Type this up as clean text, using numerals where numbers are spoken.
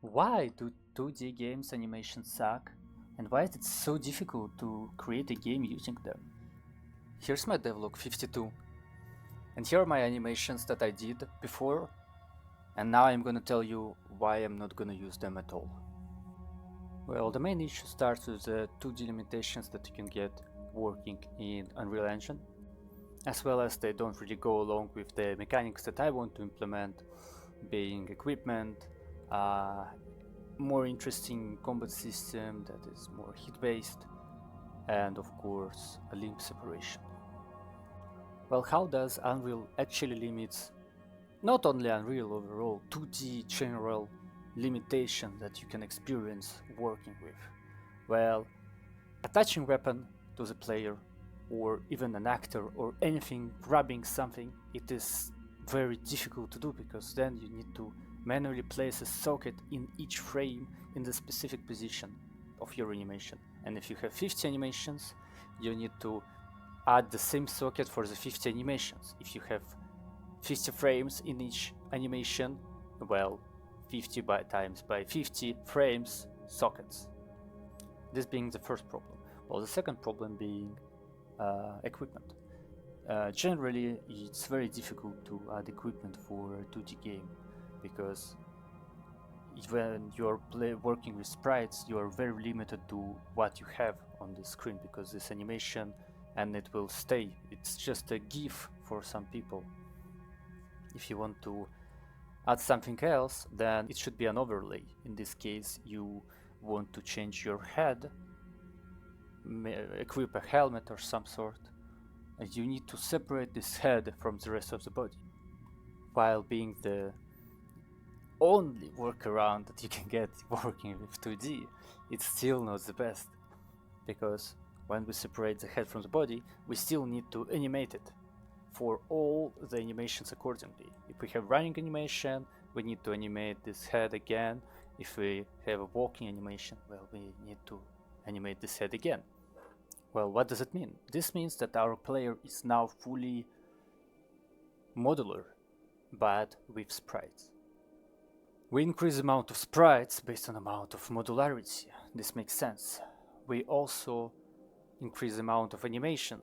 Why do 2D games animations suck? And why is it so difficult to create a game using them? Here's my devlog 52. And here are my animations that I did before. And now I'm gonna tell you why I'm not gonna use them at all. Well, the main issue starts with the 2D limitations that you can get working in Unreal Engine, as well as they don't really go along with the mechanics that I want to implement, being equipment, more interesting combat system that is more hit based, and of course a limb separation. Well, how does Unreal actually limits not only Unreal overall 2D general limitation that you can experience working with? Well, attaching weapon to the player or even an actor or anything grabbing something, it is very difficult to do because then you need to manually place a socket in each frame in the specific position of your animation. And if you have 50 animations, you need to add the same socket for the 50 animations. If you have 50 frames in each animation, well, 50 times by 50 frames sockets. This being the first problem. Well, the second problem being equipment. Generally, it's very difficult to add equipment for a 2D game because when you're working with sprites, you are very limited to what you have on the screen because this animation and it will stay. It's just a GIF for some people. If you want to add something else, then it should be an overlay. In this case, you want to change your head, equip a helmet or some sort, and you need to separate this head from the rest of the body. While being the only workaround that you can get working with 2D, it's still not the best, because when we separate the head from the body, we still need to animate it for all the animations accordingly. If we have running animation, we need to animate this head again. If we have a walking animation, well, we need to animate this head again. Well, what does it mean? This means that our player is now fully modular, but with sprites. We increase the amount of sprites based on the amount of modularity. This makes sense. We also increase the amount of animation